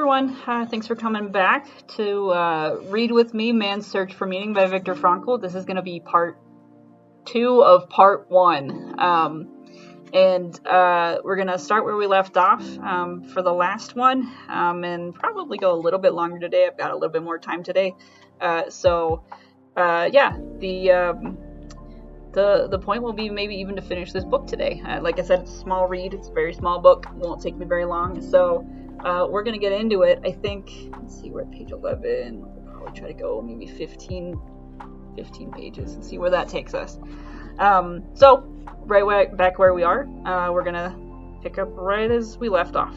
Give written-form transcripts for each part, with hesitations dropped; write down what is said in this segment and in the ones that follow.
everyone. Thanks for coming back to read with me Man's Search for Meaning by Viktor Frankl. This is going to be part 2 of part 1. We're going to start where we left off for the last one and probably go a little bit longer today. I've got a little bit more time today. The point will be maybe even to finish this book today. Like I said, it's a small read. It's a very small book. It won't take me very long. So we're going to get into it. I think, let's see, we're at page 11. We'll probably try to go maybe 15 pages and see where that takes us. Back where we are, we're going to pick up right as we left off.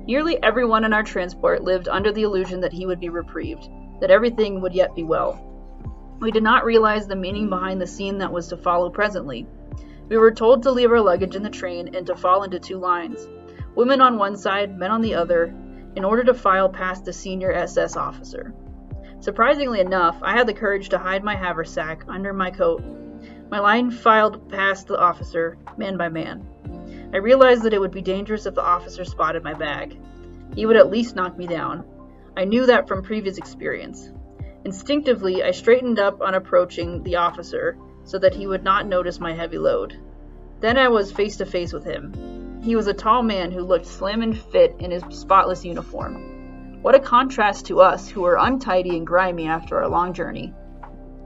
Nearly everyone in our transport lived under the illusion that he would be reprieved, that everything would yet be well. We did not realize the meaning behind the scene that was to follow presently. We were told to leave our luggage in the train and to fall into 2 lines, women on one side, men on the other, in order to file past the senior SS officer. Surprisingly enough, I had the courage to hide my haversack under my coat. My line filed past the officer, man by man. I realized that it would be dangerous if the officer spotted my bag. He would at least knock me down. I knew that from previous experience. Instinctively, I straightened up on approaching the officer so that he would not notice my heavy load. Then I was face to face with him. He was a tall man who looked slim and fit in his spotless uniform. What a contrast to us who were untidy and grimy after our long journey.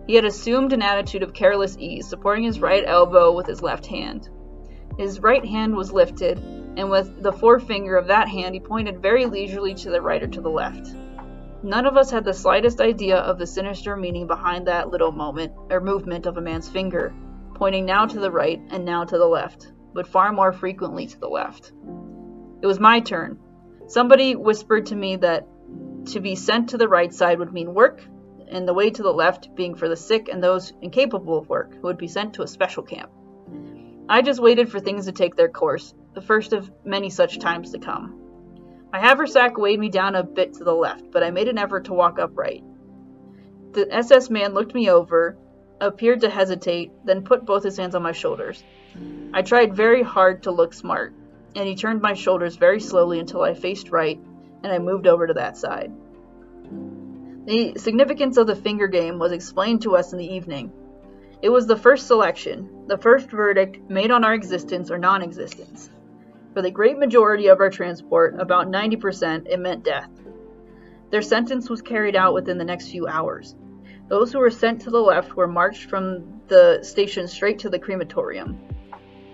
He had assumed an attitude of careless ease, supporting his right elbow with his left hand. His right hand was lifted, and with the forefinger of that hand he pointed very leisurely to the right or to the left. None of us had the slightest idea of the sinister meaning behind that little movement of a man's finger, pointing now to the right and now to the left, but far more frequently to the left. It was my turn. Somebody whispered to me that to be sent to the right side would mean work, and the way to the left being for the sick and those incapable of work who would be sent to a special camp. I just waited for things to take their course, the first of many such times to come. My haversack weighed me down a bit to the left, but I made an effort to walk upright. The SS man looked me over, appeared to hesitate, then put both his hands on my shoulders. I tried very hard to look smart, and he turned my shoulders very slowly until I faced right, and I moved over to that side. The significance of the finger game was explained to us in the evening. It was the first selection, the first verdict made on our existence or non-existence. For the great majority of our transport, about 90%, it meant death. Their sentence was carried out within the next few hours. Those who were sent to the left were marched from the station straight to the crematorium.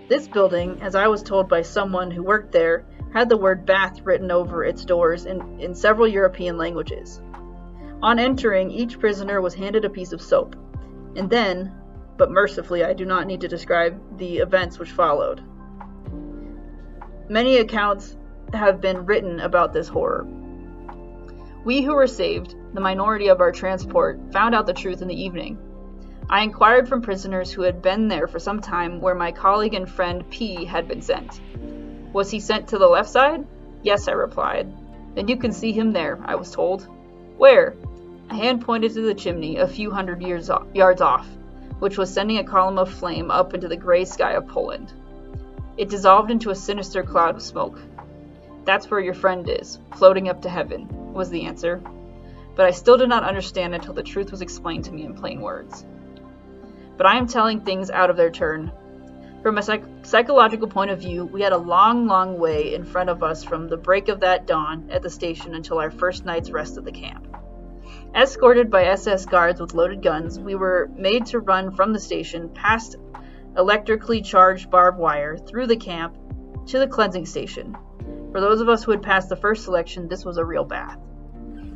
This building, as I was told by someone who worked there, had the word bath written over its doors in several European languages. On entering, each prisoner was handed a piece of soap. And then, but mercifully I do not need to describe the events which followed. Many accounts have been written about this horror. We who were saved, the minority of our transport, found out the truth in the evening. I inquired from prisoners who had been there for some time where my colleague and friend P had been sent. Was he sent to the left side? Yes, I replied. Then you can see him there, I was told. Where? A hand pointed to the chimney a few hundred yards off, which was sending a column of flame up into the gray sky of Poland. It dissolved into a sinister cloud of smoke. That's where your friend is, floating up to heaven, was the answer. But I still did not understand until the truth was explained to me in plain words. But I am telling things out of their turn. From a psychological point of view, we had a long, long way in front of us from the break of that dawn at the station until our first night's rest at the camp. Escorted by SS guards with loaded guns, we were made to run from the station past electrically charged barbed wire through the camp to the cleansing station. For those of us who had passed the first selection, this was a real bath.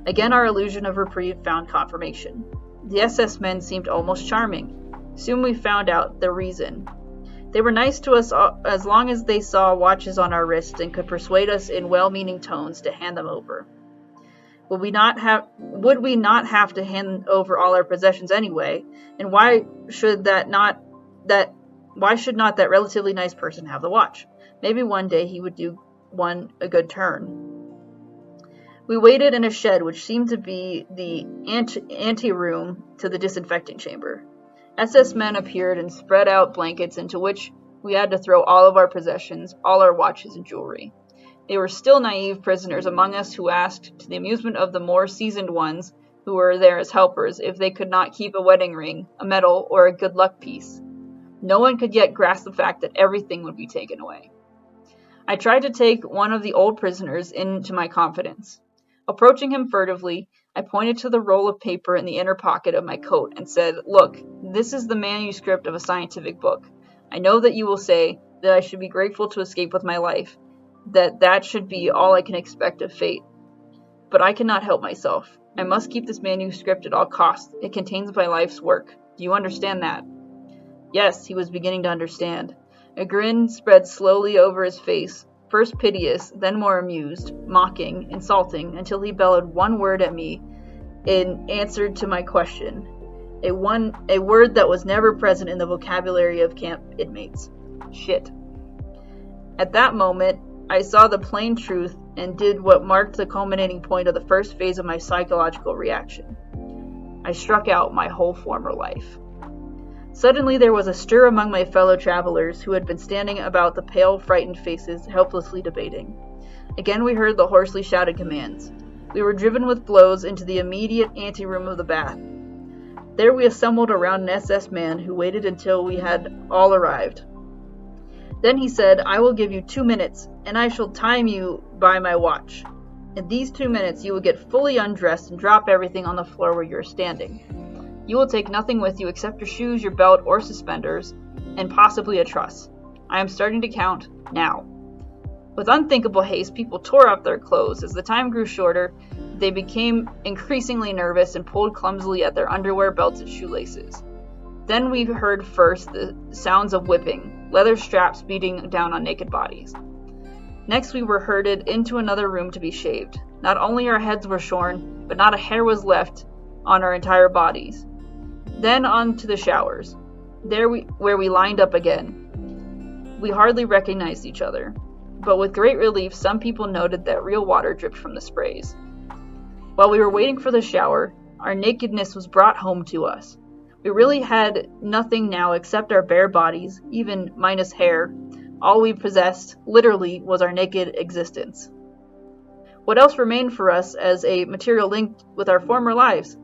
Again, our illusion of reprieve found confirmation. The SS men seemed almost charming. Soon we found out the reason. They were nice to us as long as they saw watches on our wrists and could persuade us in well-meaning tones to hand them over. Would we not have to hand over all our possessions anyway? And why should not that relatively nice person have the watch? Maybe one day he would do one a good turn. We waited in a shed which seemed to be the anteroom to the disinfecting chamber. SS men appeared and spread out blankets into which we had to throw all of our possessions, all our watches and jewelry. They were still naive prisoners among us who asked, to the amusement of the more seasoned ones who were there as helpers, if they could not keep a wedding ring, a medal, or a good luck piece. No one could yet grasp the fact that everything would be taken away. I tried to take one of the old prisoners into my confidence. Approaching him furtively, I pointed to the roll of paper in the inner pocket of my coat and said, "Look, this is the manuscript of a scientific book. I know that you will say that I should be grateful to escape with my life, that should be all I can expect of fate. But I cannot help myself. I must keep this manuscript at all costs. It contains my life's work. Do you understand that?" Yes, he was beginning to understand. A grin spread slowly over his face, first piteous, then more amused, mocking, insulting, until he bellowed one word at me in answer to my question. A word that was never present in the vocabulary of camp inmates. Shit. At that moment, I saw the plain truth and did what marked the culminating point of the first phase of my psychological reaction. I struck out my whole former life. Suddenly there was a stir among my fellow travelers who had been standing about the pale, frightened faces, helplessly debating. Again we heard the hoarsely shouted commands. We were driven with blows into the immediate anteroom of the bath. There we assembled around an SS man who waited until we had all arrived. Then he said, "I will give you 2 minutes, and I shall time you by my watch. In these 2 minutes you will get fully undressed and drop everything on the floor where you are standing. You will take nothing with you except your shoes, your belt, or suspenders, and possibly a truss. I am starting to count now." With unthinkable haste, people tore off their clothes. As the time grew shorter, they became increasingly nervous and pulled clumsily at their underwear, belts, and shoelaces. Then we heard first the sounds of whipping, leather straps beating down on naked bodies. Next we were herded into another room to be shaved. Not only our heads were shorn, but not a hair was left on our entire bodies. Then on to the showers, where we lined up again. We hardly recognized each other, but with great relief some people noted that real water dripped from the sprays. While we were waiting for the shower, our nakedness was brought home to us. We really had nothing now except our bare bodies, even minus hair. All we possessed, literally, was our naked existence. What else remained for us as a material linked with our former lives?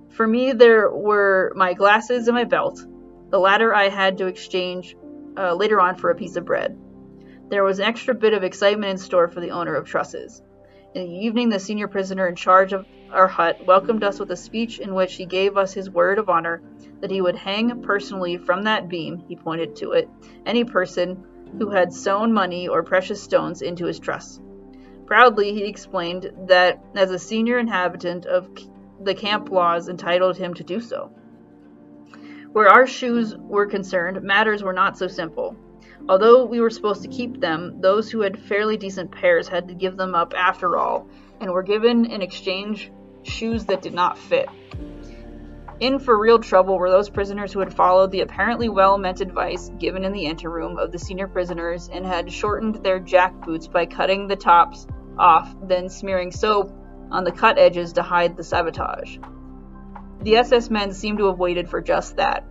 For me, there were my glasses and my belt. The latter I had to exchange later on for a piece of bread. There was an extra bit of excitement in store for the owner of trusses. In the evening, the senior prisoner in charge of our hut welcomed us with a speech in which he gave us his word of honor that he would hang personally from that beam, he pointed to it, any person who had sewn money or precious stones into his truss. Proudly, he explained that as a senior inhabitant of the camp laws entitled him to do so. Where our shoes were concerned, matters were not so simple. Although we were supposed to keep them, those who had fairly decent pairs had to give them up after all, and were given in exchange shoes that did not fit. In for real trouble were those prisoners who had followed the apparently well-meant advice given in the anteroom of the senior prisoners and had shortened their jack boots by cutting the tops off, then smearing soap on the cut edges to hide the sabotage. The SS men seemed to have waited for just that.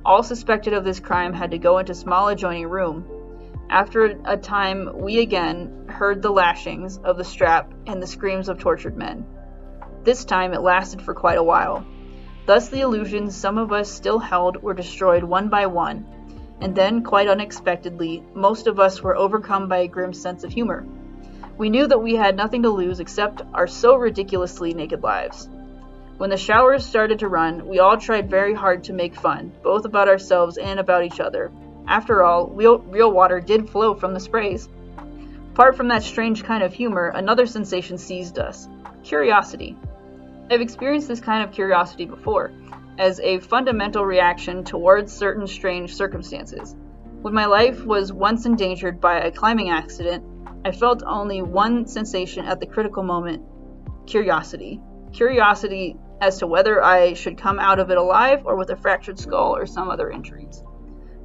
All suspected of this crime had to go into a small adjoining room. After a time, we again heard the lashings of the strap and the screams of tortured men. This time it lasted for quite a while. Thus the illusions some of us still held were destroyed one by one, and then, quite unexpectedly, most of us were overcome by a grim sense of humor. We knew that we had nothing to lose except our so ridiculously naked lives. When the showers started to run, we all tried very hard to make fun, both about ourselves and about each other. After all, real water did flow from the sprays. Apart from that strange kind of humor, another sensation seized us: curiosity. I've experienced this kind of curiosity before, as a fundamental reaction towards certain strange circumstances. When my life was once endangered by a climbing accident, I felt only one sensation at the critical moment: curiosity. Curiosity as to whether I should come out of it alive or with a fractured skull or some other injuries.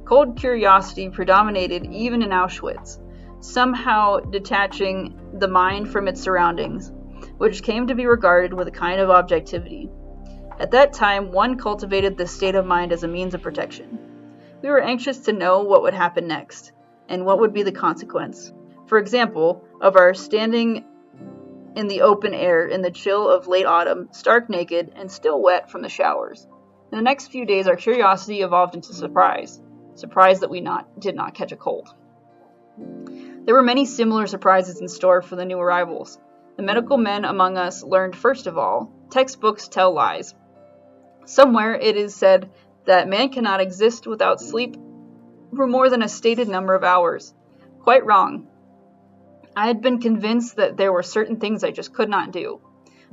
Cold curiosity predominated even in Auschwitz, somehow detaching the mind from its surroundings, which came to be regarded with a kind of objectivity. At that time, one cultivated this state of mind as a means of protection. We were anxious to know what would happen next, and what would be the consequence. For example, of our standing in the open air in the chill of late autumn, stark naked and still wet from the showers. In the next few days, our curiosity evolved into surprise that we did not catch a cold. There were many similar surprises in store for the new arrivals. The medical men among us learned, first of all, textbooks tell lies. Somewhere it is said that man cannot exist without sleep for more than a stated number of hours. Quite wrong. I had been convinced that there were certain things I just could not do.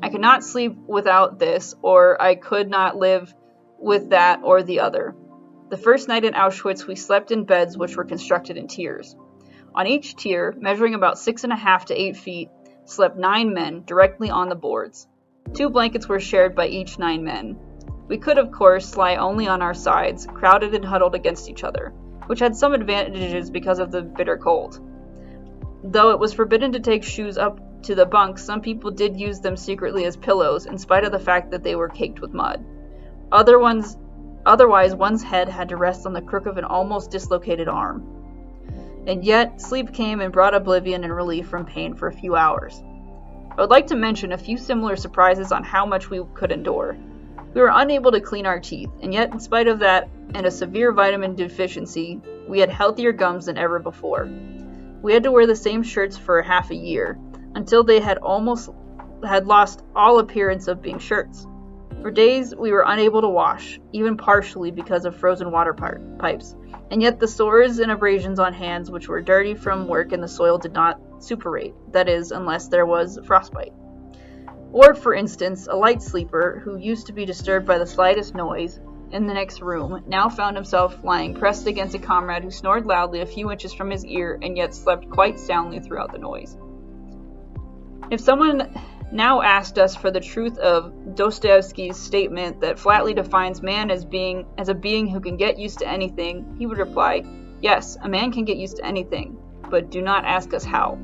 I could not sleep without this, or I could not live with that or the other. The first night in Auschwitz, we slept in beds which were constructed in tiers. On each tier, measuring about 6.5 to 8 feet, slept 9 men directly on the boards. 2 blankets were shared by each 9 men. We could, of course, lie only on our sides, crowded and huddled against each other, which had some advantages because of the bitter cold. Though it was forbidden to take shoes up to the bunks, some people did use them secretly as pillows, in spite of the fact that they were caked with mud. Otherwise, one's head had to rest on the crook of an almost dislocated arm. And yet, sleep came and brought oblivion and relief from pain for a few hours. I would like to mention a few similar surprises on how much we could endure. We were unable to clean our teeth, and yet, in spite of that and a severe vitamin deficiency, we had healthier gums than ever before. We had to wear the same shirts for half a year, until they had lost all appearance of being shirts. For days, we were unable to wash, even partially because of frozen water pipes, and yet the sores and abrasions on hands which were dirty from work in the soil did not suppurate, that is, unless there was frostbite. Or, for instance, a light sleeper, who used to be disturbed by the slightest noise in the next room, now found himself lying pressed against a comrade who snored loudly a few inches from his ear and yet slept quite soundly throughout the noise. If someone now asked us for the truth of Dostoevsky's statement that flatly defines man as a being who can get used to anything, he would reply, yes, a man can get used to anything, but do not ask us how.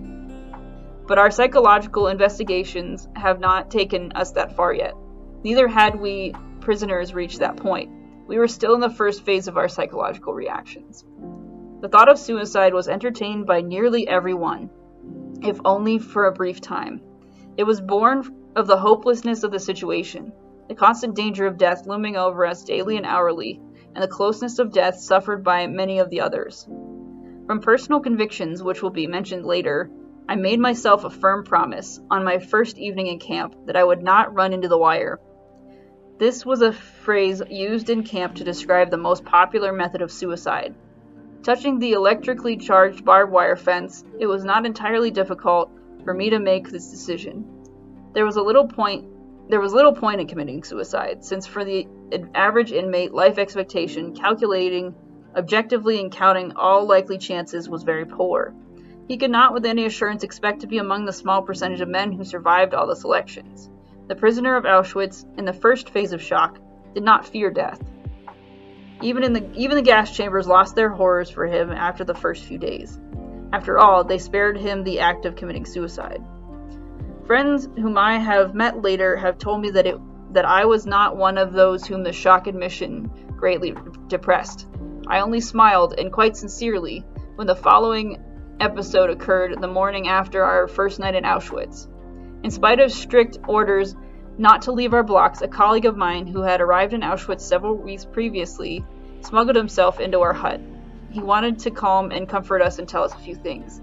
But our psychological investigations have not taken us that far yet. Neither had we prisoners reached that point. We were still in the first phase of our psychological reactions. The thought of suicide was entertained by nearly everyone, if only for a brief time. It was born of the hopelessness of the situation, the constant danger of death looming over us daily and hourly, and the closeness of death suffered by many of the others. From personal convictions, which will be mentioned later, I made myself a firm promise, on my first evening in camp, that I would not run into the wire. This was a phrase used in camp to describe the most popular method of suicide. Touching the electrically charged barbed wire fence, it was not entirely difficult for me to make this decision. There was little point in committing suicide, since for the average inmate, life expectation, calculating objectively and counting all likely chances, was very poor. He could not with any assurance expect to be among the small percentage of men who survived all the selections. The prisoner of Auschwitz, in the first phase of shock, did not fear death. Even the gas chambers lost their horrors for him after the first few days. After all, they spared him the act of committing suicide. Friends whom I have met later have told me that I was not one of those whom the shock admission greatly depressed. I only smiled, and quite sincerely, when the following episode occurred the morning after our first night in Auschwitz. In spite of strict orders not to leave our blocks, a colleague of mine who had arrived in Auschwitz several weeks previously smuggled himself into our hut. He wanted to calm and comfort us and tell us a few things.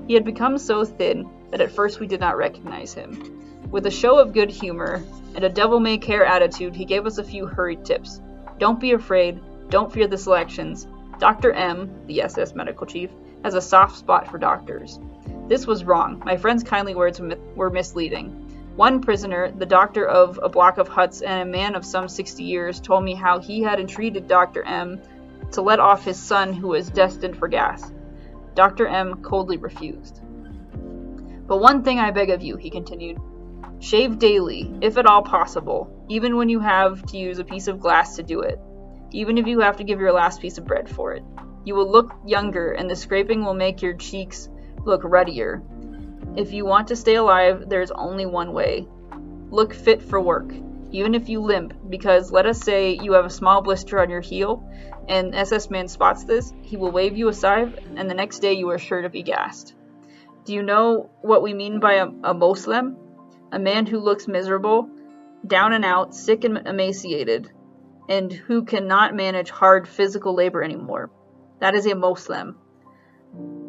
He had become so thin that at first we did not recognize him. With a show of good humor and a devil-may-care attitude, he gave us a few hurried tips. Don't be afraid. Don't fear the selections. Dr. M, the SS medical chief, has a soft spot for doctors. This was wrong. My friend's kindly words were misleading. One prisoner, the doctor of a block of huts and a man of some 60 years, told me how he had entreated Dr. M to let off his son who was destined for gas. Dr. M coldly refused. But one thing I beg of you, he continued. Shave daily, if at all possible, even when you have to use a piece of glass to do it, even if you have to give your last piece of bread for it. You will look younger, and the scraping will make your cheeks look ruddier. If you want to stay alive, there's only one way. Look fit for work, even if you limp, because let us say you have a small blister on your heel, and SS man spots this, he will wave you aside, and the next day you are sure to be gassed. Do you know what we mean by a Moslem? A man who looks miserable, down and out, sick and emaciated, and who cannot manage hard physical labor anymore. That is a Moslem.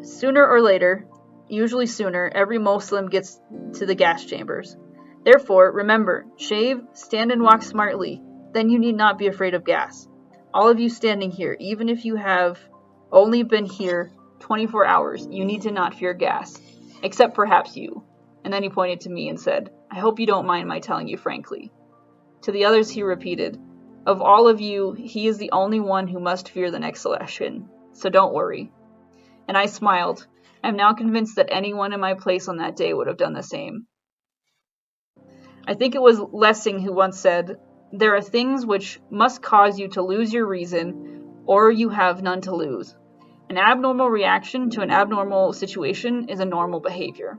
Sooner or later, usually sooner, every Moslem gets to the gas chambers. Therefore, remember, shave, stand and walk smartly, then you need not be afraid of gas. All of you standing here, even if you have only been here 24 hours, you need to not fear gas, except perhaps you. And then he pointed to me and said, I hope you don't mind my telling you frankly. To the others he repeated, of all of you, he is the only one who must fear the next election, so don't worry. And I smiled. I am now convinced that anyone in my place on that day would have done the same. I think it was Lessing who once said, there are things which must cause you to lose your reason, or you have none to lose. An abnormal reaction to an abnormal situation is a normal behavior.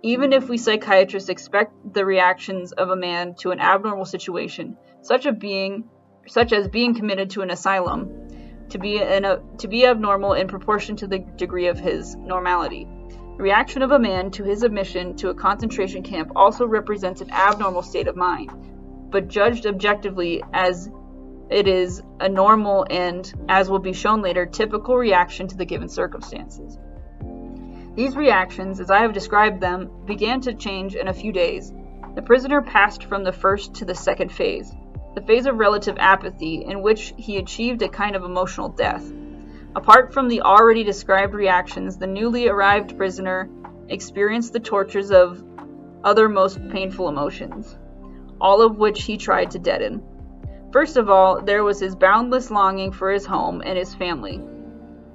Even if we psychiatrists expect the reactions of a man to an abnormal situation, such as being committed to an asylum, to be abnormal in proportion to the degree of his normality. The reaction of a man to his admission to a concentration camp also represents an abnormal state of mind, but judged objectively as it is a normal and, as will be shown later, typical reaction to the given circumstances. These reactions, as I have described them, began to change in a few days. The prisoner passed from the first to the second phase, the phase of relative apathy, in which he achieved a kind of emotional death. Apart from the already described reactions, the newly arrived prisoner experienced the tortures of other most painful emotions, all of which he tried to deaden. First of all, there was his boundless longing for his home and his family.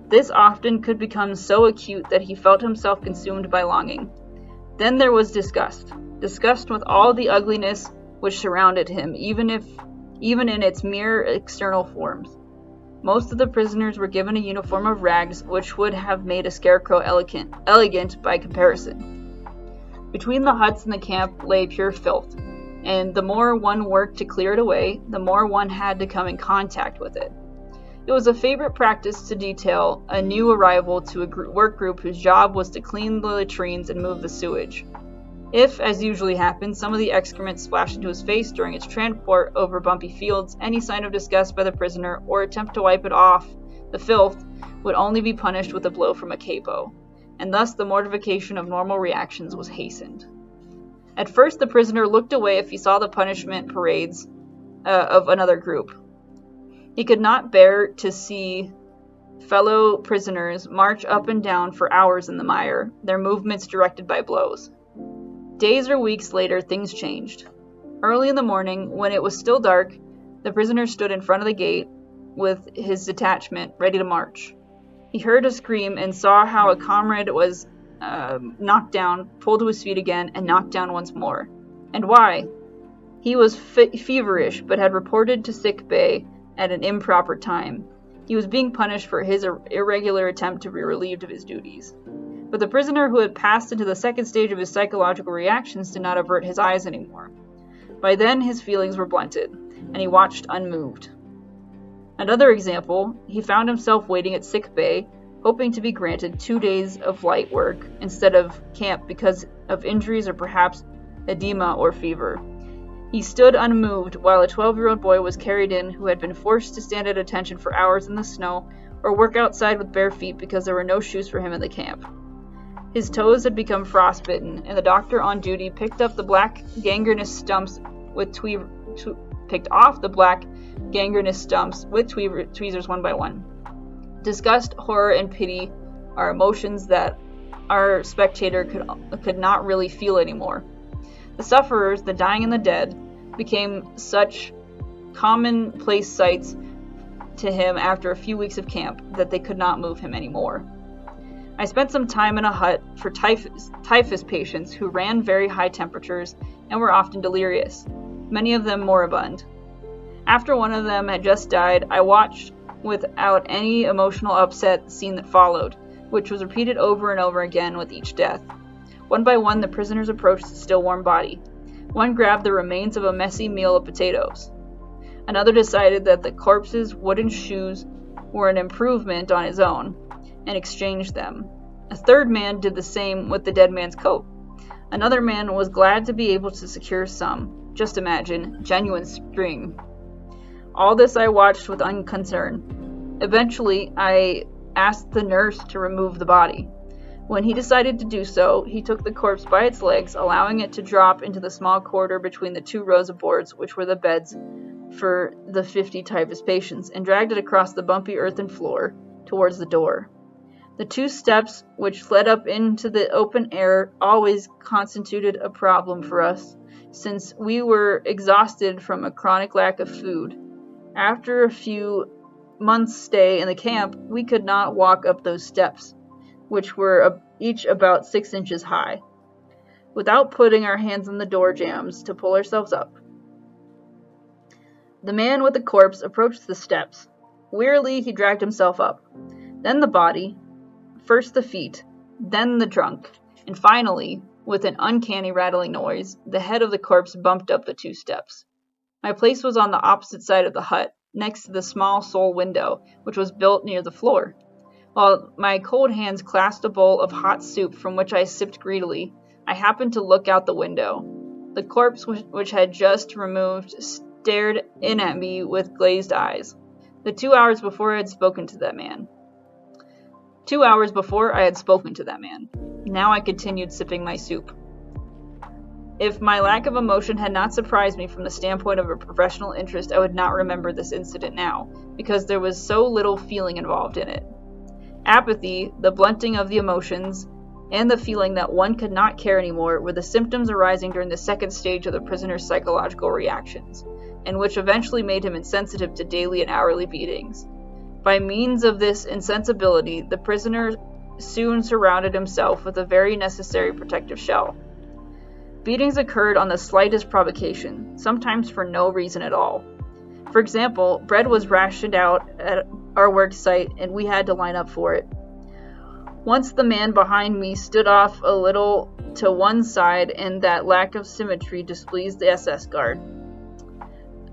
This often could become so acute that he felt himself consumed by longing. Then there was disgust with all the ugliness which surrounded him, even in its mere external forms. Most of the prisoners were given a uniform of rags which would have made a scarecrow elegant by comparison. Between the huts and the camp lay pure filth, and the more one worked to clear it away, the more one had to come in contact with it. It was a favorite practice to detail a new arrival to a work group whose job was to clean the latrines and move the sewage. If, as usually happened, some of the excrement splashed into his face during its transport over bumpy fields, any sign of disgust by the prisoner or attempt to wipe it off the filth would only be punished with a blow from a capo, and thus the mortification of normal reactions was hastened. At first the prisoner looked away if he saw the punishment parades of another group. He could not bear to see fellow prisoners march up and down for hours in the mire, their movements directed by blows. Days or weeks later, things changed. Early in the morning, when it was still dark, the prisoner stood in front of the gate with his detachment ready to march. He heard a scream and saw how a comrade was knocked down, pulled to his feet again, and knocked down once more. And why? He was feverish, but had reported to sick bay at an improper time. He was being punished for his irregular attempt to be relieved of his duties. But the prisoner who had passed into the second stage of his psychological reactions did not avert his eyes anymore. By then his feelings were blunted, and he watched unmoved. Another example, he found himself waiting at sick bay, hoping to be granted 2 days of light work instead of camp because of injuries or perhaps edema or fever. He stood unmoved while a 12-year-old boy was carried in who had been forced to stand at attention for hours in the snow or work outside with bare feet because there were no shoes for him in the camp. His toes had become frostbitten, and the doctor on duty picked off the black gangrenous stumps with tweezers one by one. Disgust, horror, and pity are emotions that our spectator could not really feel anymore. The sufferers, the dying and the dead, became such commonplace sights to him after a few weeks of camp that they could not move him anymore. I spent some time in a hut for typhus patients who ran very high temperatures and were often delirious, many of them moribund. After one of them had just died, I watched without any emotional upset the scene that followed, which was repeated over and over again with each death. One by one, the prisoners approached the still warm body. One grabbed the remains of a messy meal of potatoes. Another decided that the corpse's wooden shoes were an improvement on his own, and exchanged them. A third man did the same with the dead man's coat. Another man was glad to be able to secure some, just imagine, genuine string. All this I watched with unconcern. Eventually, I asked the nurse to remove the body. When he decided to do so, he took the corpse by its legs, allowing it to drop into the small corridor between the 2 rows of boards, which were the beds for the 50 typhus patients, and dragged it across the bumpy earthen floor towards the door. The 2 steps which led up into the open air always constituted a problem for us, since we were exhausted from a chronic lack of food. After a few months' stay in the camp, we could not walk up those steps, which were each about 6 inches high, without putting our hands on the door jambs to pull ourselves up. The man with the corpse approached the steps. Wearily, he dragged himself up. Then the body, first the feet, then the trunk, and finally, with an uncanny rattling noise, the head of the corpse bumped up the 2 steps. My place was on the opposite side of the hut, next to the small sole window, which was built near the floor. While my cold hands clasped a bowl of hot soup from which I sipped greedily, I happened to look out the window. The corpse, which had just removed, stared in at me with glazed eyes. 2 hours before I had spoken to that man. 2 hours before I had spoken to that man. Now I continued sipping my soup. If my lack of emotion had not surprised me from the standpoint of a professional interest, I would not remember this incident now, because there was so little feeling involved in it. Apathy, the blunting of the emotions, and the feeling that one could not care anymore were the symptoms arising during the second stage of the prisoner's psychological reactions, and which eventually made him insensitive to daily and hourly beatings. By means of this insensibility, the prisoner soon surrounded himself with a very necessary protective shell. Beatings occurred on the slightest provocation, sometimes for no reason at all. For example, bread was rationed out at our work site and we had to line up for it. Once the man behind me stood off a little to one side, and that lack of symmetry displeased the SS guard.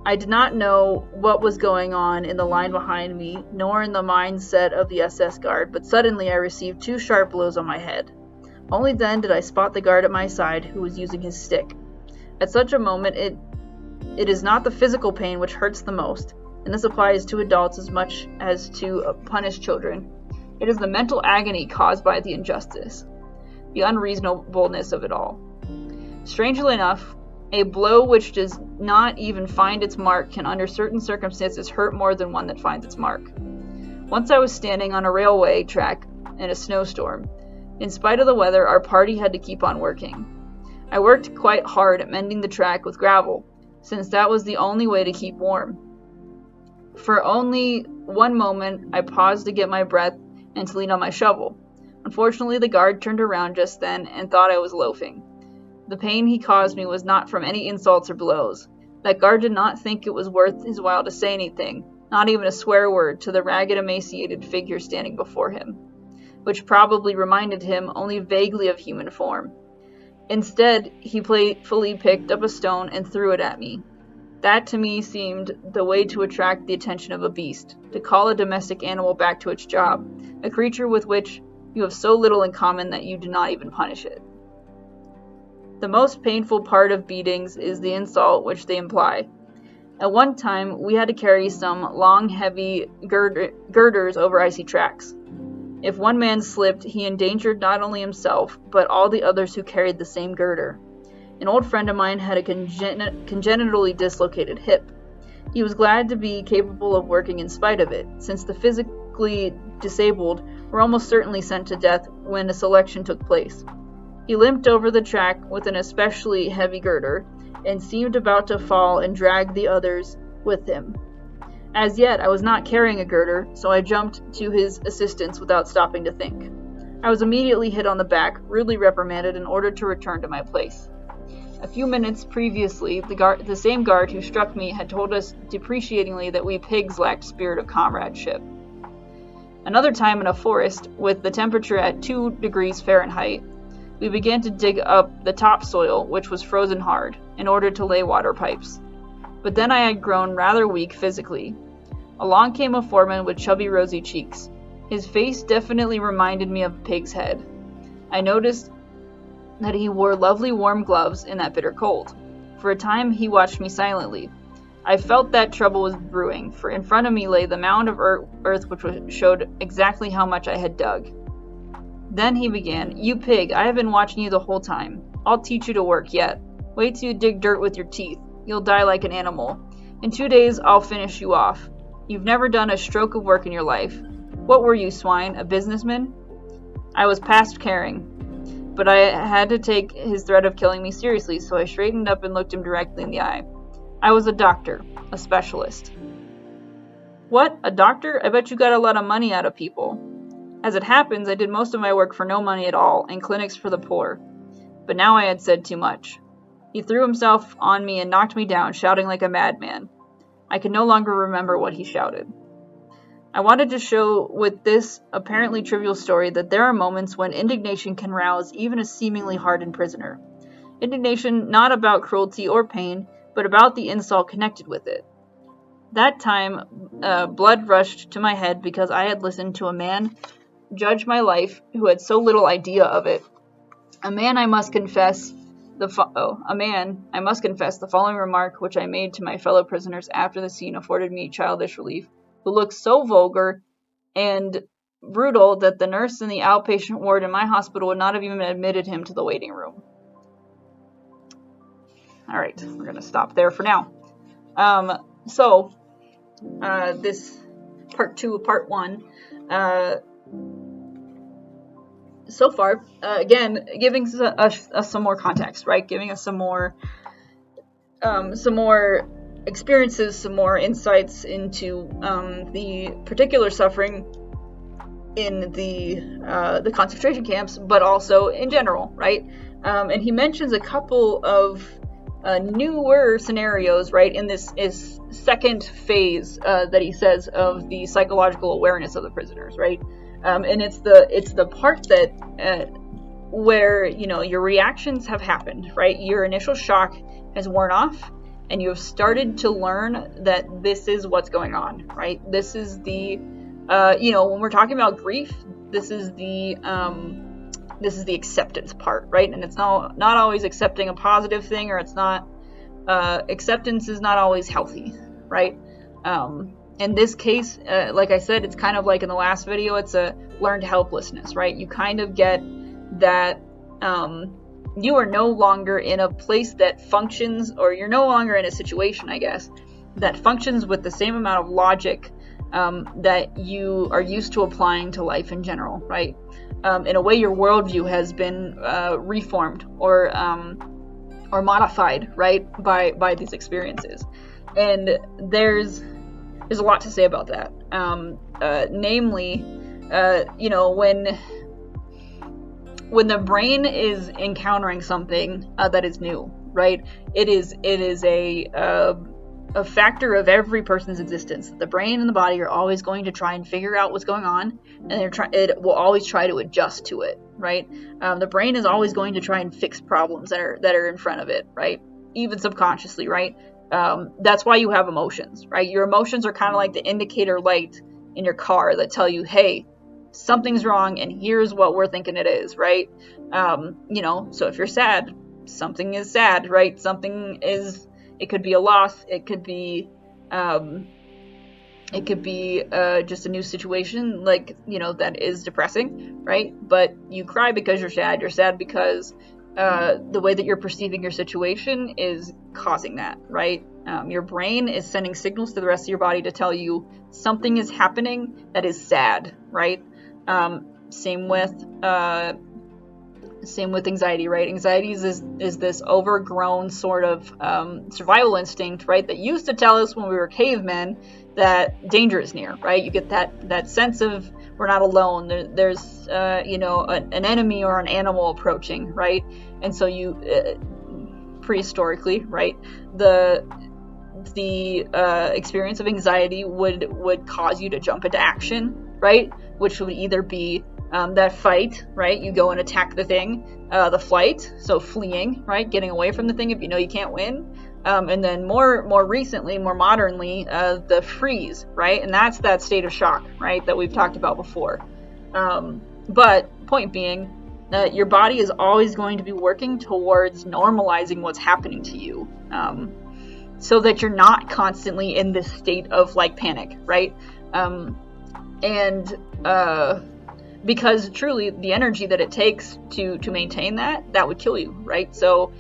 I did not know what was going on in the line behind me, nor in the mindset of the SS guard, but suddenly I received 2 sharp blows on my head. Only then did I spot the guard at my side, who was using his stick. At such a moment, it is not the physical pain which hurts the most, and this applies to adults as much as to punished children. It is the mental agony caused by the injustice, the unreasonableness of it all. Strangely enough, a blow which does not even find its mark can under certain circumstances hurt more than one that finds its mark. Once I was standing on a railway track in a snowstorm. In spite of the weather, our party had to keep on working. I worked quite hard at mending the track with gravel, since that was the only way to keep warm. For only one moment, I paused to get my breath and to lean on my shovel. Unfortunately, the guard turned around just then and thought I was loafing. The pain he caused me was not from any insults or blows. That guard did not think it was worth his while to say anything, not even a swear word, to the ragged, emaciated figure standing before him, which probably reminded him only vaguely of human form. Instead, he playfully picked up a stone and threw it at me. That to me seemed the way to attract the attention of a beast, to call a domestic animal back to its job, a creature with which you have so little in common that you do not even punish it. The most painful part of beatings is the insult which they imply. At one time, we had to carry some long, heavy girders over icy tracks. If one man slipped, he endangered not only himself, but all the others who carried the same girder. An old friend of mine had a congenitally dislocated hip. He was glad to be capable of working in spite of it, since the physically disabled were almost certainly sent to death when a selection took place. He limped over the track with an especially heavy girder, and seemed about to fall and drag the others with him. As yet, I was not carrying a girder, so I jumped to his assistance without stopping to think. I was immediately hit on the back, rudely reprimanded, and ordered to return to my place. A few minutes previously, the same guard who struck me had told us depreciatingly that we pigs lacked spirit of comradeship. Another time in a forest, with the temperature at 2 degrees Fahrenheit, we began to dig up the topsoil, which was frozen hard, in order to lay water pipes. But then I had grown rather weak physically. Along came a foreman with chubby, rosy cheeks. His face definitely reminded me of a pig's head. I noticed that he wore lovely warm gloves in that bitter cold. For a time, he watched me silently. I felt that trouble was brewing, for in front of me lay the mound of earth which showed exactly how much I had dug. Then he began, "You pig, I have been watching you the whole time. I'll teach you to work yet. Wait till you dig dirt with your teeth. You'll die like an animal. In 2 days, I'll finish you off. You've never done a stroke of work in your life. What were you, swine, a businessman?" I was past caring, but I had to take his threat of killing me seriously, so I straightened up and looked him directly in the eye. I was a doctor, a specialist. "What, a doctor? I bet you got a lot of money out of people." As it happens, I did most of my work for no money at all, in clinics for the poor. But now I had said too much. He threw himself on me and knocked me down, shouting like a madman. I can no longer remember what he shouted. I wanted to show with this apparently trivial story that there are moments when indignation can rouse even a seemingly hardened prisoner. Indignation not about cruelty or pain, but about the insult connected with it. That time, blood rushed to my head because I had listened to a man judge my life who had so little idea of it. A man, I must confess, the following remark which I made to my fellow prisoners after the scene afforded me childish relief, who looked so vulgar and brutal that the nurse in the outpatient ward in my hospital would not have even admitted him to the waiting room. Alright, we're going to stop there for now. This part 2 of part 1, so far, again, giving us some more context, right? Giving us some more experiences, some more insights into the particular suffering in the concentration camps, but also in general, right? And he mentions a couple of newer scenarios, right, in this is second phase that he says of the psychological awareness of the prisoners, right? And it's the part that where, you know, your reactions have happened, right? Your initial shock has worn off, and you have started to learn that this is what's going on, right? This is the, when we're talking about grief, this is the acceptance part, right? And it's not always accepting a positive thing, or it's not, acceptance is not always healthy, right? In this case, like I said, it's kind of like in the last video, it's a learned helplessness, right? You kind of get that you are no longer in a place that functions, or you're no longer in a situation, I guess, that functions with the same amount of logic that you are used to applying to life in general, right? In a way, your worldview has been reformed or modified, right, by these experiences. And there's a lot to say about that. Namely, when the brain is encountering something that is new, right? It is a factor of every person's existence. The brain and the body are always going to try and figure out what's going on, and it will always try to adjust to it, right? The brain is always going to try and fix problems that are in front of it, right? Even subconsciously, right? That's why you have emotions, right? Your emotions are kind of like the indicator light in your car that tell you, hey, something's wrong, and here's what we're thinking it is, right? So if you're sad, something is sad, right? It could be a loss, it could be just a new situation, like, that is depressing, right? But you cry because you're sad because the way that you're perceiving your situation is causing that, right? Your brain is sending signals to the rest of your body to tell you something is happening that is sad, right? Same with anxiety, right? Anxiety is this overgrown sort of survival instinct, right? That used to tell us when we were cavemen that danger is near, right? You get that sense of we're not alone. There's an enemy or an animal approaching, right? And so you prehistorically, right? The experience of anxiety would cause you to jump into action, right? Which would either be that fight, right? You go and attack the thing, the flight, so fleeing, right? Getting away from the thing if you know you can't win, And then more recently, more modernly, the freeze, right? And that's that state of shock, right, that we've talked about before. But point being, your body is always going to be working towards normalizing what's happening to you, so that you're not constantly in this state of like panic, right? Because truly the energy that it takes to maintain that would kill you, right? So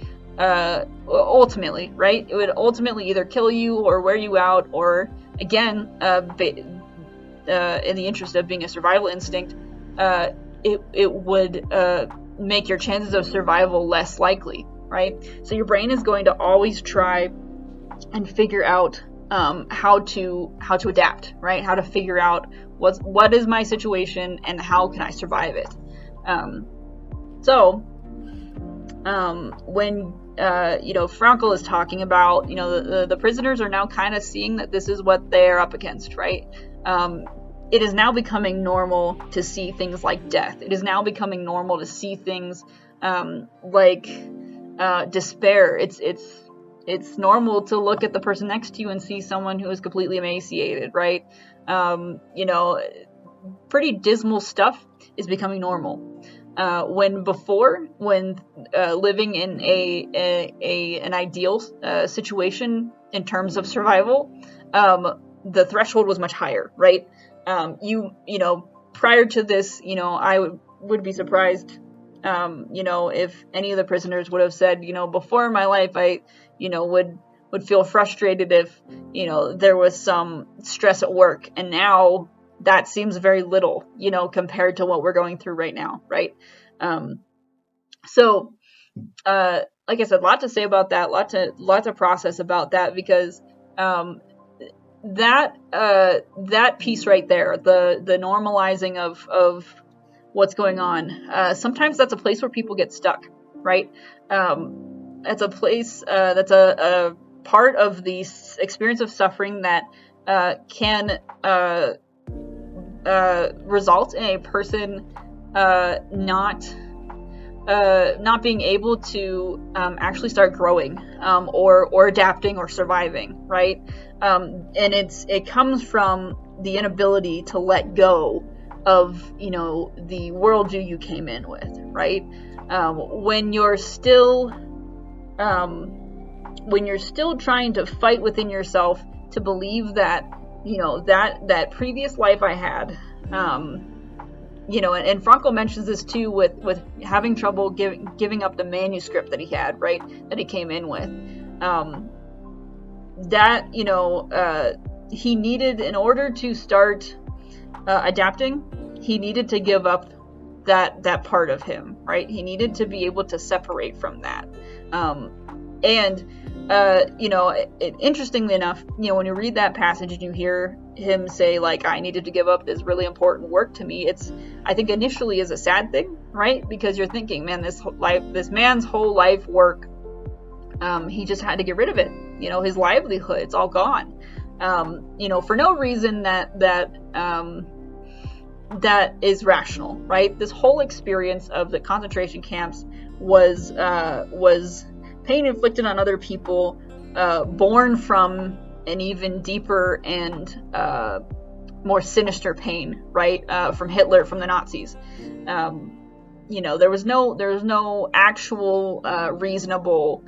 ultimately, right, it would ultimately either kill you or wear you out, or again, in the interest of being a survival instinct, it would make your chances of survival less likely, right? So your brain is going to always try and figure out how to adapt, right? How to figure out what is my situation and how can I survive it. When Frankel is talking about, the prisoners are now kind of seeing that this is what they're up against, right? It is now becoming normal to see things like death. It is now becoming normal to see things like despair. It's normal to look at the person next to you and see someone who is completely emaciated, right? Pretty dismal stuff is becoming normal. When living in an ideal situation in terms of survival, the threshold was much higher, right? Prior to this, I would be surprised, if any of the prisoners would have said, before in my life, I, would feel frustrated if, there was some stress at work, and now that seems very little, compared to what we're going through right now, right? Like I said, a lot to say about that, lot to process about that, because that piece right there, the normalizing of what's going on, sometimes that's a place where people get stuck, right? It's a place that's a part of the experience of suffering that can result in a person not being able to actually start growing, or adapting or surviving, right? And it comes from the inability to let go of the worldview you came in with, right? When you're still trying to fight within yourself to believe that that previous life I had, and Frankel mentions this too with having trouble giving up the manuscript that he had, right, that he came in with, he needed, in order to start adapting, he needed to give up that part of him, right? He needed to be able to separate from that. Interestingly enough, when you read that passage and you hear him say, like, I needed to give up this really important work to me, I think initially is a sad thing, right? Because you're thinking, man, this man's whole life work, he just had to get rid of it. His livelihood, it's all gone. For no reason that is rational, right? This whole experience of the concentration camps was pain inflicted on other people, born from an even deeper and more sinister pain, right? From Hitler, from the Nazis. There was no actual reasonable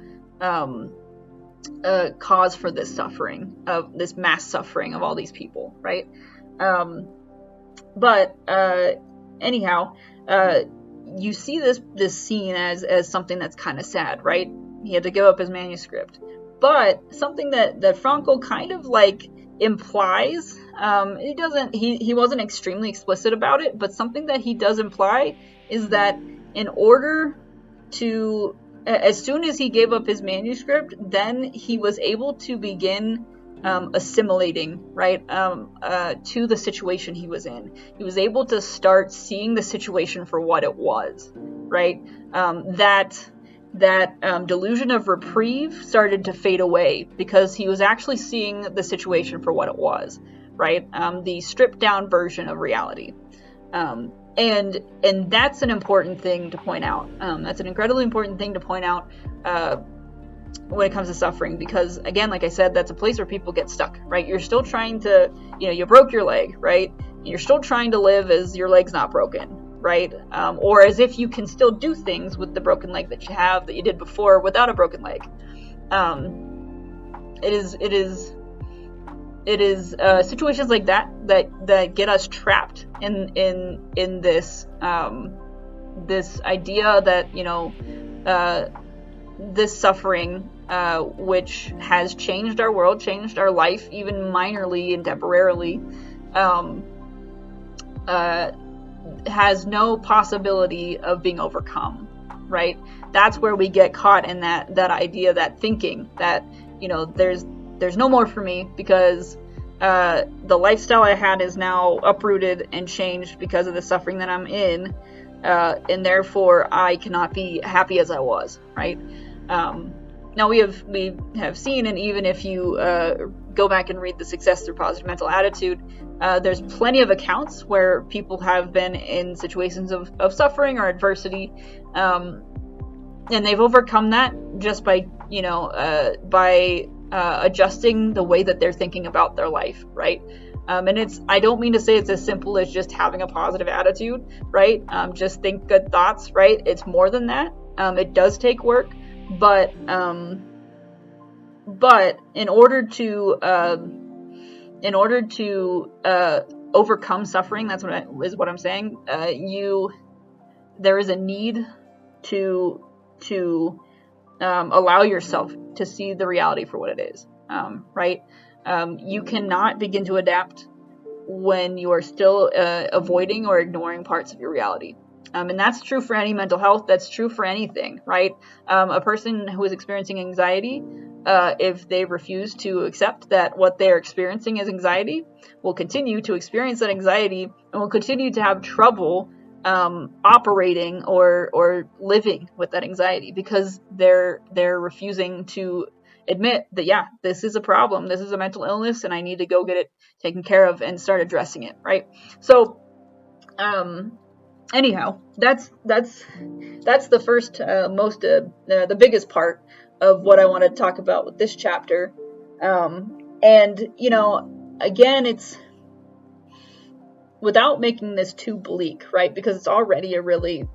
cause for this suffering, of this mass suffering of all these people, right? Anyhow, you see this scene as something that's kind of sad, right? He had to give up his manuscript. But something that Frankel kind of like implies, he wasn't extremely explicit about it, but something that he does imply is that in order to, as soon as he gave up his manuscript, then he was able to begin assimilating, right, to the situation he was in. He was able to start seeing the situation for what it was, right? That delusion of reprieve started to fade away because he was actually seeing the situation for what it was, right? The stripped down version of reality. And that's an important thing to point out. That's an incredibly important thing to point out, when it comes to suffering, because again, like I said, that's a place where people get stuck, right? You're still trying to, you broke your leg, right? You're still trying to live as your leg's not broken, right? Or as if you can still do things with the broken leg that you have that you did before without a broken leg. It is situations like that get us trapped in this this idea that this suffering, which has changed our world, changed our life, even minorly and temporarily, has no possibility of being overcome, right? That's where we get caught in that idea, that thinking that, there's no more for me because the lifestyle I had is now uprooted and changed because of the suffering that I'm in, and therefore I cannot be happy as I was, right? Now we have seen, and even if you go back and read the Success Through Positive Mental Attitude, there's plenty of accounts where people have been in situations of suffering or adversity, and they've overcome that just by adjusting the way that they're thinking about their life, right? And I don't mean to say it's as simple as just having a positive attitude, right? Just think good thoughts, right? It's more than that. It does take work, but in order to overcome suffering, that's what I'm saying. There is a need to allow yourself to see the reality for what it is, right? You cannot begin to adapt when you are still avoiding or ignoring parts of your reality. And that's true for any mental health. That's true for anything, right? A person who is experiencing anxiety, if they refuse to accept that what they're experiencing is anxiety, will continue to experience that anxiety and will continue to have trouble operating or living with that anxiety because they're refusing to admit that, yeah, this is a problem, this is a mental illness, and I need to go get it taken care of and start addressing it, right? So anyhow, that's the first the biggest part of what I want to talk about with this chapter. And again, it's without making this too bleak, right? Because it's already a really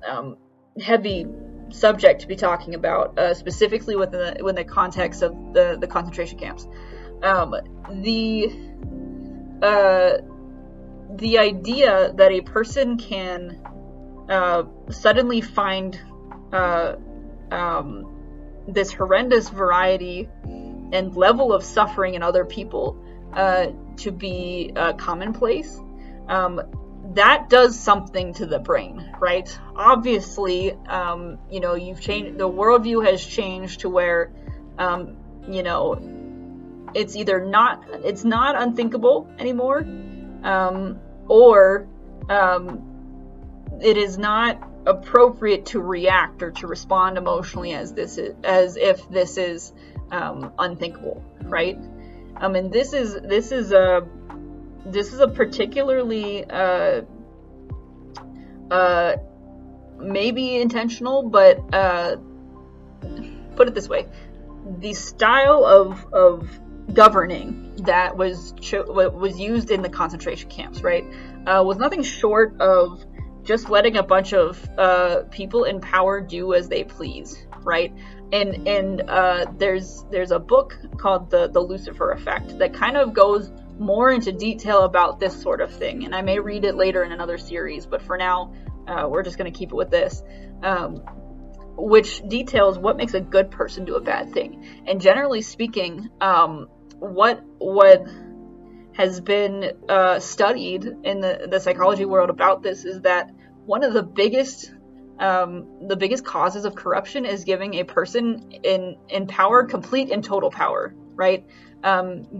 heavy subject to be talking about, specifically within the context of the concentration camps. The idea that a person can suddenly find this horrendous variety and level of suffering in other people to be commonplace, that does something to the brain, right? Obviously, you've changed, the worldview has changed to where, it's either it's not unthinkable anymore, or it is not appropriate to react or to respond emotionally as if this is unthinkable, right? And this is a particularly maybe intentional, but put it this way: the style of governing that was used in the concentration camps, right, was nothing short of just letting a bunch of people in power do as they please, right? And there's a book called the Lucifer Effect that kind of goes more into detail about this sort of thing, and I may read it later in another series, but for now we're just going to keep it with this, which details what makes a good person do a bad thing. And generally speaking, what has been studied in the psychology world about this is that one of the biggest causes of corruption is giving a person in power complete and total power, right?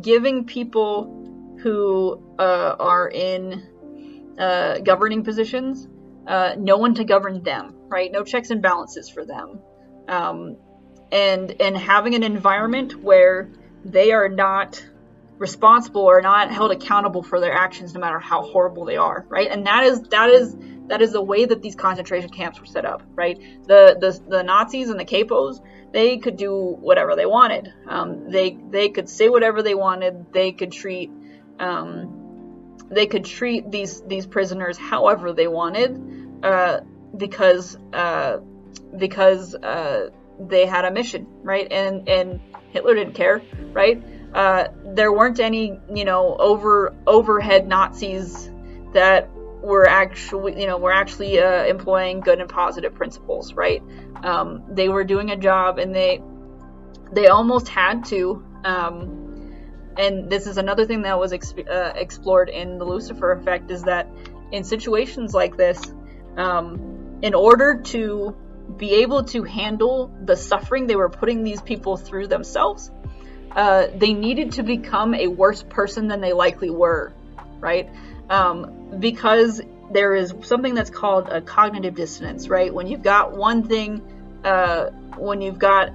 Giving people who are in governing positions no one to govern them, right? No checks and balances for them, and having an environment where they are not responsible or not held accountable for their actions, no matter how horrible they are, right? And that is the way that these concentration camps were set up, right? The Nazis and the capos, they could do whatever they wanted. They could say whatever they wanted. They could treat these prisoners however they wanted, because they had a mission, right? And Hitler didn't care, right? There weren't any, overhead Nazis that were actually employing good and positive principles, right? They were doing a job, and they almost had to. And this is another thing that was explored in the Lucifer Effect, is that in situations like this, in order to be able to handle the suffering they were putting these people through themselves, they needed to become a worse person than they likely were, right? Because there is something that's called a cognitive dissonance, right? When you've got one thing, when you've got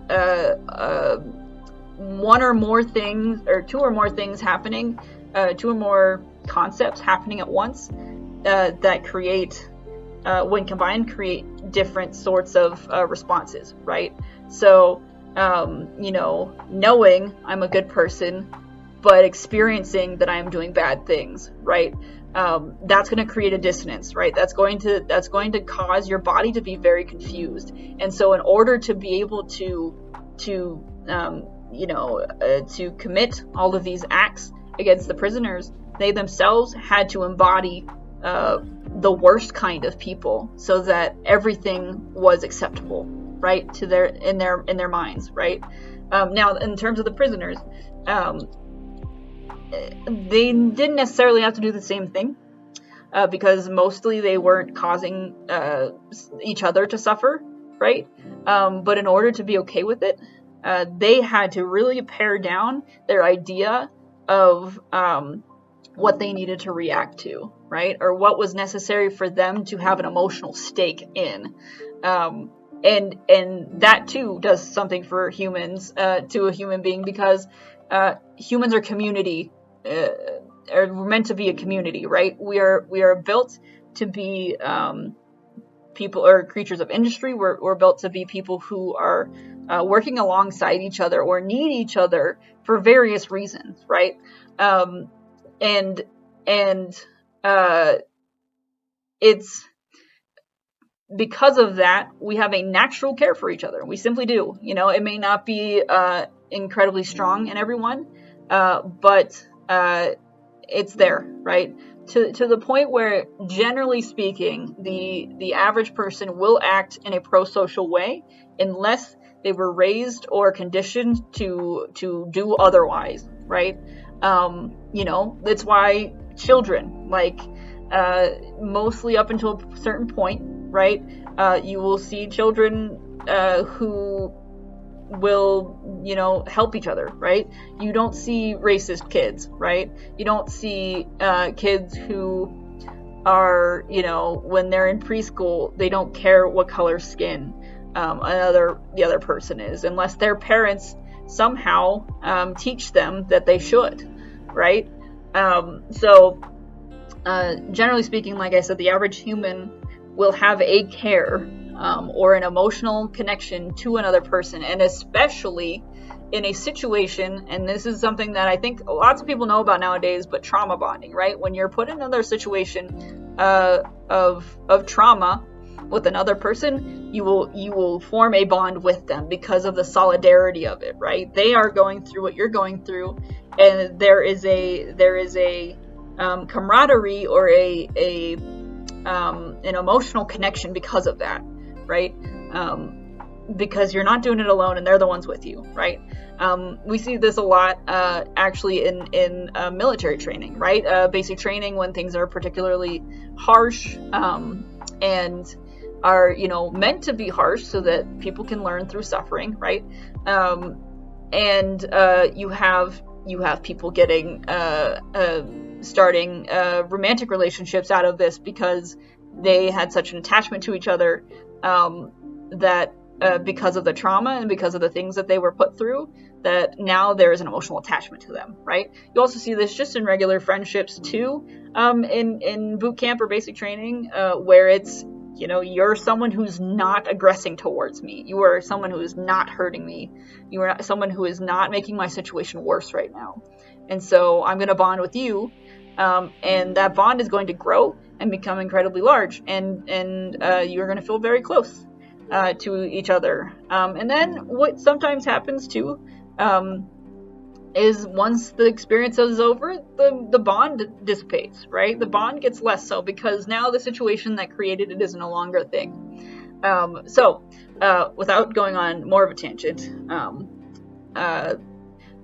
one or more things, or two or more things happening, two or more concepts happening at once, that create, when combined, create different sorts of responses, right? So, knowing I'm a good person, but experiencing that I am doing bad things, right? That's going to create a dissonance, right? That's going to cause your body to be very confused. And so, in order to be able to commit all of these acts against the prisoners, they themselves had to embody the worst kind of people, so that everything was acceptable, right, in their minds, right? Now, in terms of the prisoners, they didn't necessarily have to do the same thing, because mostly they weren't causing each other to suffer, right? But in order to be okay with it, they had to really pare down their idea of what they needed to react to, right? Or what was necessary for them to have an emotional stake in. And that too does something for humans, to a human being, because humans are community, are meant to be a community, right? We are built to be people, or creatures of industry. We're built to be people who are working alongside each other, or need each other for various reasons, right? It's because of that we have a natural care for each other. We simply do. It may not be incredibly strong in everyone, but it's there, right? To the point where, generally speaking, the average person will act in a pro-social way unless they were raised or conditioned to do otherwise, right? That's why children, mostly up until a certain point, right? You will see children who will, help each other, right? You don't see racist kids, right? You don't see kids who are, when they're in preschool, they don't care what color skin the other person is, unless their parents somehow teach them that they should, right? So generally speaking, like I said, the average human will have a care or an emotional connection to another person, and especially in a situation, and this is something that I think lots of people know about nowadays, but trauma bonding, right? When you're put in another situation of trauma with another person, you will form a bond with them because of the solidarity of it, right? They are going through what you're going through, and there is a camaraderie, or an emotional connection because of that, right? Because you're not doing it alone, and they're the ones with you, right? We see this a lot, actually, in military training, right? Basic training, when things are particularly harsh, and are, meant to be harsh so that people can learn through suffering, right? And you have people getting starting romantic relationships out of this, because they had such an attachment to each other, that because of the trauma and because of the things that they were put through, that now there is an emotional attachment to them, right? You also see this just in regular friendships too, in boot camp or basic training, where it's, you know, you're someone who's not aggressing towards me. You are someone who is not hurting me. You are someone who is not making my situation worse right now. And so I'm going to bond with you, and that bond is going to grow and become incredibly large, and you're going to feel very close to each other. And then what sometimes happens too, is once the experience is over, the bond dissipates, right? The bond gets less so because now the situation that created it is no longer a thing. So without going on more of a tangent,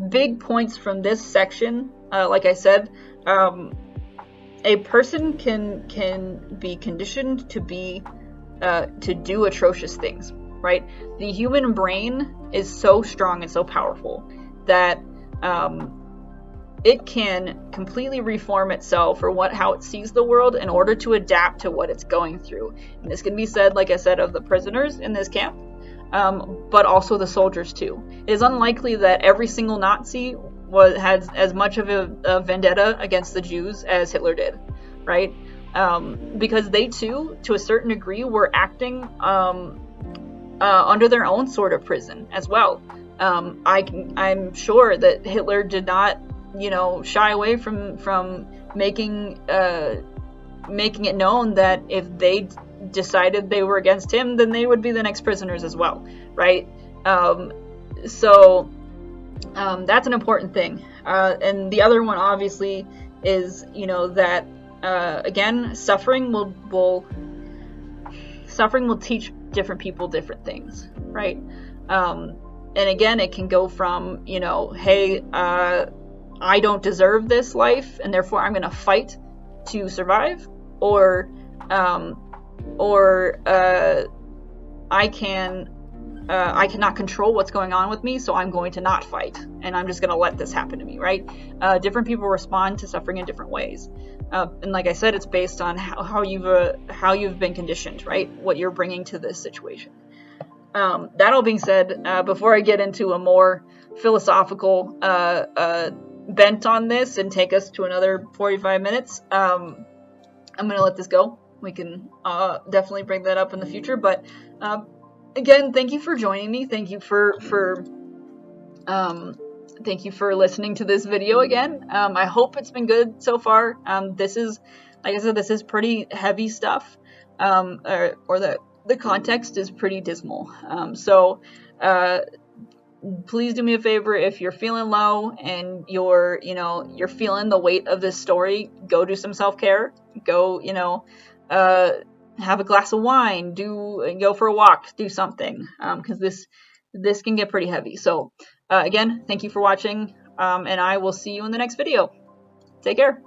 big points from this section, like I said, a person can be conditioned to do atrocious things, right? The human brain is so strong and so powerful that it can completely reform itself or how it sees the world in order to adapt to what it's going through. And this can be said, like I said, of the prisoners in this camp, but also the soldiers too. It is unlikely that every single Nazi had as much of a vendetta against the Jews as Hitler did, right? Because they too, to a certain degree, were acting under their own sort of prison as well. I'm sure that Hitler did not, shy away from making it known that if they decided they were against him, then they would be the next prisoners as well, right? So that's an important thing. And the other one, obviously, is that again, suffering will teach different people different things, right? And again, it can go from, hey, I don't deserve this life, and therefore I'm going to fight to survive, or I cannot control what's going on with me, so I'm going to not fight, and I'm just going to let this happen to me, right? Different people respond to suffering in different ways, and like I said, it's based on how you've been conditioned, right? What you're bringing to this situation. That all being said, before I get into a more philosophical bent on this and take us to another 45 minutes, I'm going to let this go. We can definitely bring that up in the future, but again, thank you for joining me. Thank you for listening to this video again. I hope it's been good so far. This is, like I said, this is pretty heavy stuff, or the context is pretty dismal. So please do me a favor, if you're feeling low and you're feeling the weight of this story, go do some self-care. Go, have a glass of wine, go for a walk, do something, because this can get pretty heavy. So again, thank you for watching, and I will see you in the next video. Take care.